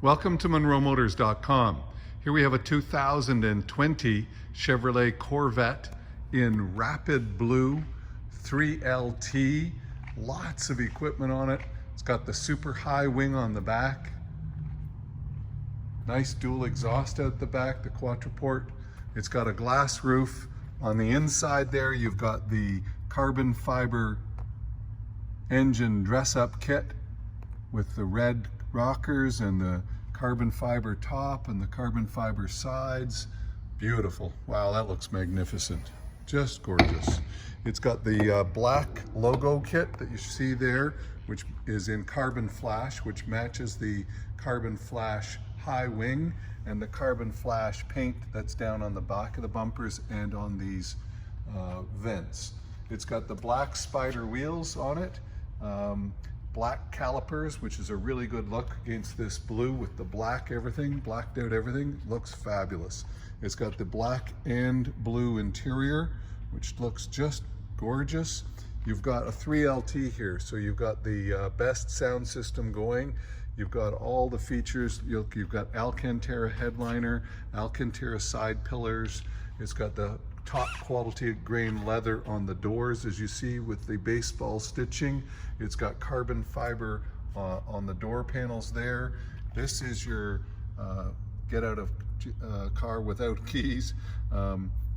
Welcome to MonroeMotors.com. Here we have a 2020 Chevrolet Corvette in Rapid Blue, 3LT. Lots of equipment on it. It's got the super high wing on the back. Nice dual exhaust out the back, the quadruport. It's got a glass roof. On the inside there, you've got the carbon fiber engine dress-up kit with the red rockers and the carbon fiber top and the carbon fiber sides. Beautiful. Wow, that looks magnificent. Just gorgeous. It's got the black logo kit that you see there, which is in carbon flash, which matches the carbon flash high wing and the carbon flash paint that's down on the back of the bumpers and on these vents. It's got the black spider wheels on it. Black calipers, which is a really good look against this blue with the black everything, blacked out everything. Looks fabulous. It's got the black and blue interior, which looks just gorgeous. You've got a 3LT here, so you've got the best sound system going. You've got all the features. You've got Alcantara headliner, Alcantara side pillars. It's got the top quality grain leather on the doors, as you see with the baseball stitching. It's got carbon fiber on the door panels there. This is your get out of car without keys.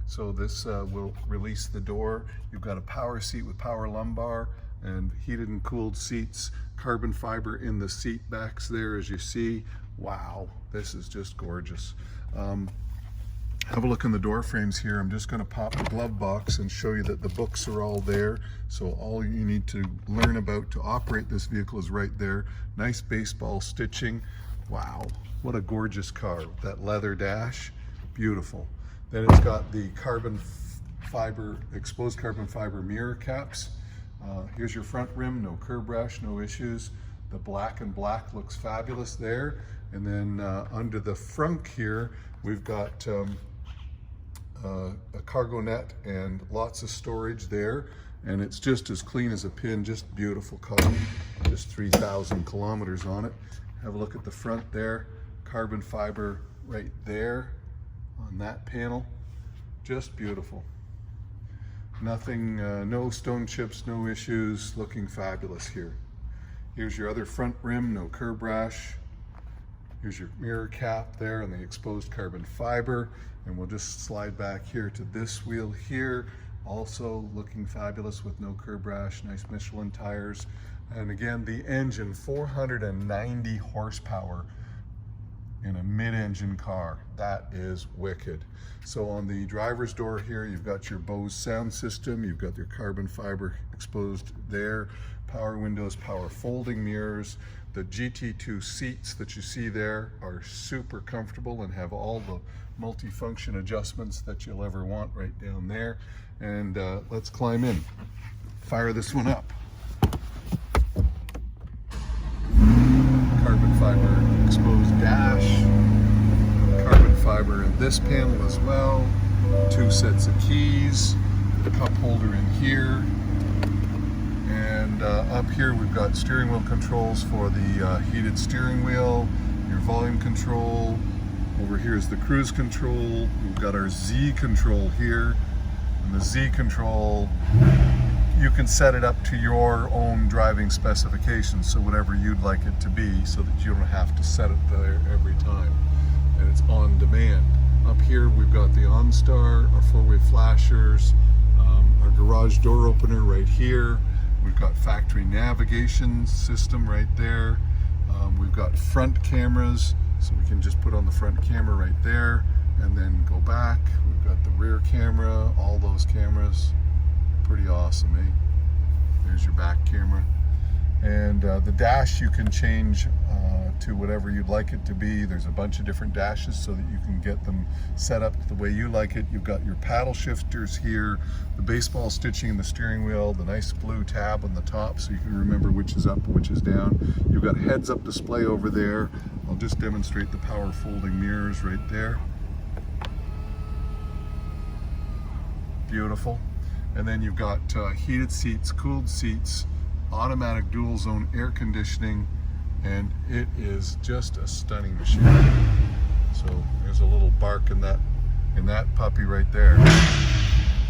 So this will release the door. You've got a power seat with power lumbar and heated and cooled seats. Carbon fiber in the seat backs there, as you see. Wow, this is just gorgeous. Have a look in the door frames here. I'm just going to pop the glove box and show you that the books are all there. So all you need to learn about to operate this vehicle is right there. Nice baseball stitching. Wow, what a gorgeous car. That leather dash, beautiful. Then it's got the carbon fiber, exposed carbon fiber mirror caps. Here's your front rim, no curb rash, no issues. The black and black looks fabulous there. And then under the frunk here, we've got a cargo net and lots of storage there, and it's just as clean as a pin. Just beautiful car. Just 3,000 kilometers on it. Have a look at the front there. Carbon fiber right there on that panel. Just beautiful. Nothing, no stone chips, no issues. Looking fabulous here. Here's your other front rim, no curb rash. Here's your mirror cap there and the exposed carbon fiber. And we'll just slide back here to this wheel here. Also looking fabulous with no curb rash, nice Michelin tires. And again, the engine, 490 horsepower in a mid-engine car. That is wicked. So on the driver's door here, you've got your Bose sound system. You've got your carbon fiber exposed there. Power windows, power folding mirrors. The GT2 seats that you see there are super comfortable and have all the multi-function adjustments that you'll ever want right down there. And let's climb in. Fire this one up. Carbon fiber exposed dash. Carbon fiber in this panel as well. 2 sets of keys. The cup holder in here. And up here we've got steering wheel controls for the heated steering wheel, your volume control. Over here is the cruise control. We've got our Z control here. And the Z control, you can set it up to your own driving specifications, so whatever you'd like it to be, so that you don't have to set it there every time. And it's on demand. Up here we've got the OnStar, our 4-way flashers, our garage door opener right here. We've got factory navigation system right there. We've got front cameras, so we can just put on the front camera right there and then go back. We've got the rear camera, all those cameras. Pretty awesome, eh? There's your back camera. And the dash you can change to whatever you'd like it to be. There's a bunch of different dashes so that you can get them set up the way you like it. You've got your paddle shifters here, the baseball stitching in the steering wheel, the nice blue tab on the top so you can remember which is up and which is down. You've got heads-up display over there. I'll just demonstrate the power folding mirrors right there. Beautiful. And then you've got heated seats, cooled seats, automatic dual zone air conditioning, and it is just a stunning machine. So there's a little bark in that puppy right there.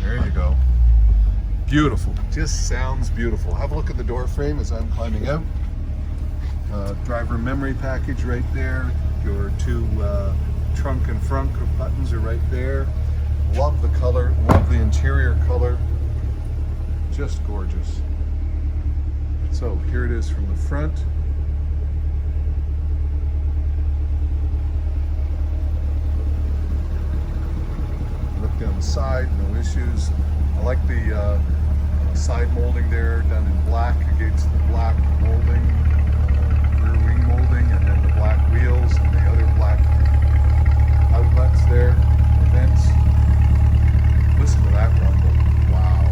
There you go. Beautiful, just sounds beautiful. Have a look at the door frame as I'm climbing out. Driver memory package right there. Your two trunk and front buttons are right there. Love the color, love the interior color. Just gorgeous. So here it is from the front. Look down the side, no issues. I like the side molding there, done in black against the black molding, rear wing molding, and then the black wheels and the other black outlets there, the vents. Listen to that rumble. Wow.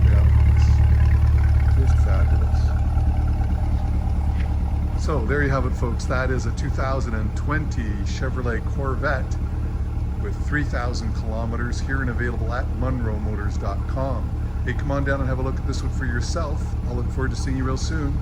Yeah, it's just fabulous. So there you have it, folks. That is a 2020 Chevrolet Corvette with 3,000 kilometers here and available at MunroMotors.com. Hey, come on down and have a look at this one for yourself. I'll look forward to seeing you real soon.